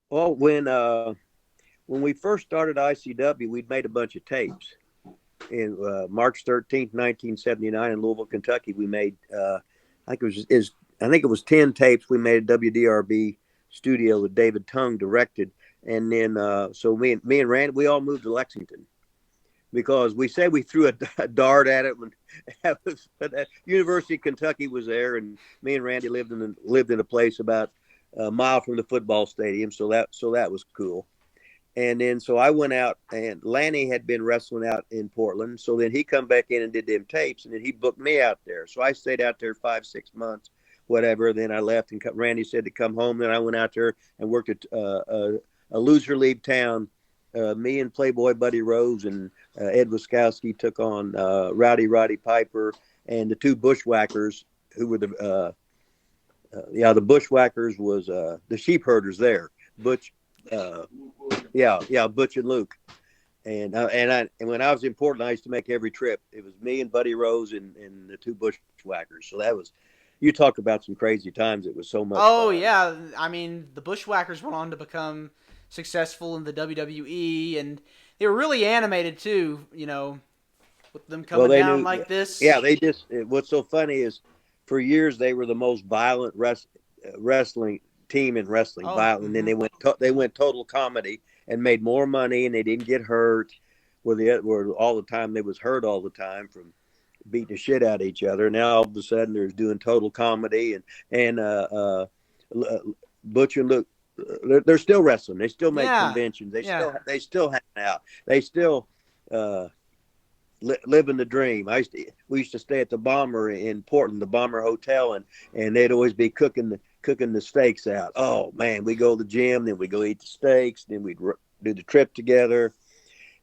Well, when we first started ICW, we'd made a bunch of tapes. In March 13th, 1979, in Louisville, Kentucky, we made I think it was is I think it was 10 tapes. We made a WDRB studio that David Tung directed, and then so me and Randy, we all moved to Lexington because we said we threw a dart at it when University of Kentucky was there, and me and Randy lived in a place about a mile from the football stadium, so that was cool. And then so I went out, and Lanny had been wrestling out in Portland. So then he come back in and did them tapes, and then he booked me out there. So I stayed out there 5 6 months, whatever. Then I left, and Randy said to come home. Then I went out there and worked at a loser league town. Me and Playboy Buddy Rose and Ed Wiskowski took on Rowdy Roddy Piper and the two Bushwhackers, who were the Bushwhackers was the sheep herders there. Butch uh, yeah, Butch and Luke. And when I was in Portland, I used to make every trip. It was me and Buddy Rose and the two Bushwhackers. So that was, you talk about some crazy times. It was so much Oh fun. yeah, I mean the Bushwhackers went on to become successful in the WWE, and they were really animated too. With them Well, coming they down knew. like Yeah, this. what's so funny is, for years they were the most violent wrestling team in wrestling. Oh, Violent, and then they went total comedy and made more money, and they didn't get hurt. Where all the time they was hurt all the time from beating the shit out of each other. Now all of a sudden they're doing total comedy, and Butch and Luke. They're still wrestling. They still make yeah, conventions. They yeah. still hang out. They still uh, living the dream. We used to stay at the Bomber in Portland, the Bomber Hotel, and they'd always be cooking the steaks out. Oh man, we go to the gym, then we go eat the steaks, then we'd do the trip together.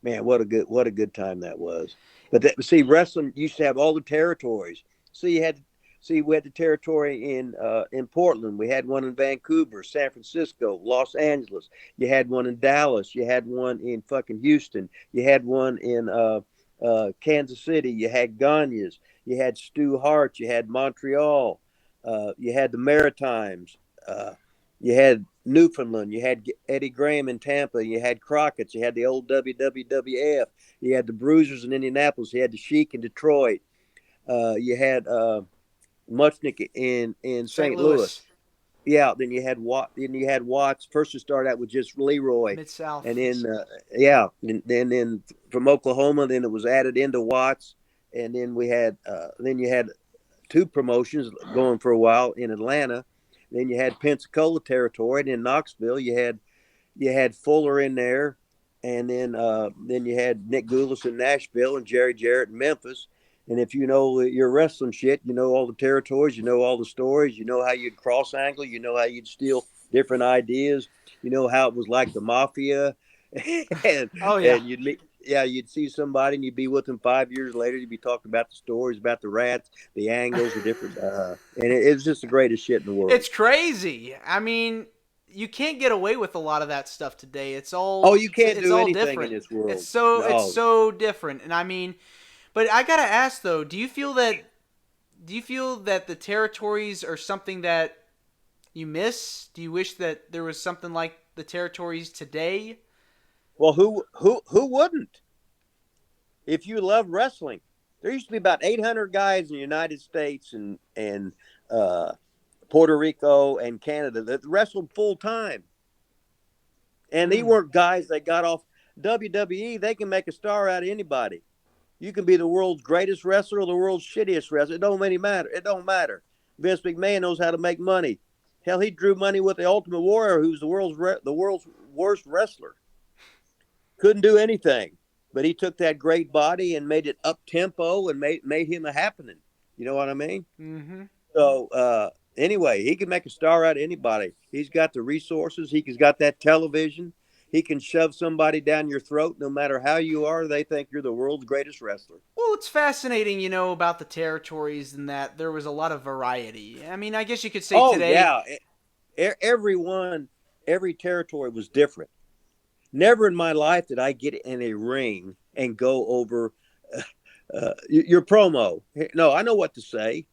Man, what a good time that was. But see, wrestling used to have all the territories. So you had See, we had the territory in Portland. We had one in Vancouver, San Francisco, Los Angeles. You had one in Dallas. You had one in fucking Houston. You had one in Kansas City. You had Gagne's. You had Stu Hart. You had Montreal. You had the Maritimes. Uh, you had Newfoundland. You had Eddie Graham in Tampa. You had Crockett's. You had the old WWF. You had the Bruisers in Indianapolis. You had the Sheik in Detroit. You had Muchnick in St. St. Louis. Louis, Yeah, then you had Watts. First, it started out with just Leroy, Mid and South. then yeah, then from Oklahoma, then it was added into Watts, and then you had two promotions going for a while in Atlanta. Then you had Pensacola territory, and in Knoxville you had Fuller in there, and then you had Nick Goulas in Nashville and Jerry Jarrett in Memphis. And if you know your wrestling shit, you know all the territories, you know all the stories, you know how you'd cross angle, you know how you'd steal different ideas, you know how it was like the mafia, and Oh yeah, and you'd see somebody and you'd be with them 5 years later. You'd be talking about the stories about the rats, the angles, the different, and it was just the greatest shit in the world. it's crazy. I mean, you can't get away with a lot of that stuff today. It's Oh, all you it's, can't it's do all anything in different. this It's world. so it's No. so different. And I mean, but I gotta ask though, do you feel that the territories are something that you miss? Do you wish that there was something like the territories today? Well, who wouldn't? If you love wrestling, there used to be about 800 guys in the United States and uh, Puerto Rico and Canada that wrestled full time, and they Mm. weren't guys that got off WWE. They can make a star out of anybody. You can be the world's greatest wrestler or the world's shittiest wrestler. It don't really matter. It don't matter. Vince McMahon knows how to make money. Hell, he drew money with the Ultimate Warrior, who's the world's worst wrestler. Couldn't do anything, but he took that great body and made it up tempo and made him a happening. You know what I mean? Mm-hmm. So anyway, he can make a star out of anybody. He's got the resources. He's got that television. He can shove somebody down your throat, no matter how you are. They think you're the world's greatest wrestler. Well, it's fascinating, about the territories and that there was a lot of variety. I mean, I guess you could say Oh today. yeah, every territory was different. Never in my life did I get in a ring and go over your promo. No, I know what to say.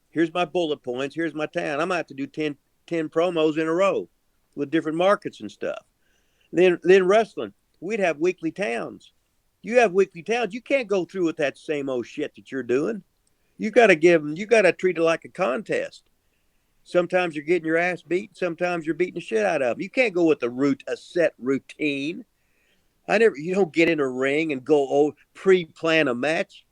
Here's my bullet points. Here's my town. I'm gonna have to do ten promos in a row. with different markets and stuff. Then wrestling, we'd have weekly towns. You have weekly towns. You can't go through with that same old shit that you're doing. You got to give them. You got to treat it like a contest. Sometimes you're getting your ass beat. Sometimes you're beating the shit out of them. You can't go with a set routine. You don't get in a ring and go pre-plan a match.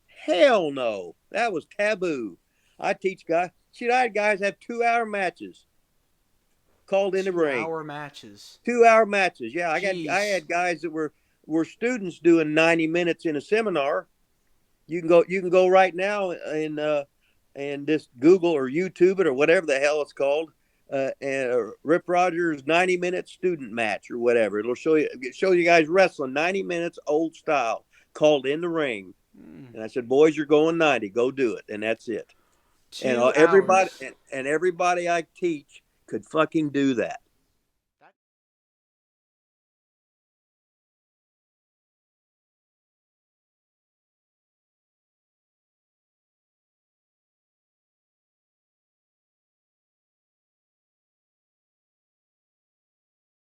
Hell no, that was taboo. I teach guys. Shit, I had guys have 2 hour matches called in the ring. 2 hour matches. 2 hour matches. Yeah, Jeez. I had guys that were students doing 90 minutes in a seminar. You can go right now and just Google or YouTube it or whatever the hell it's called. And Rip Rogers 90-minute student match or whatever. It'll show you guys wrestling 90 minutes old style called in the ring. And I said, boys, you're going 90. Go do it, and that's it. 2 And hours. everybody I teach could fucking do that.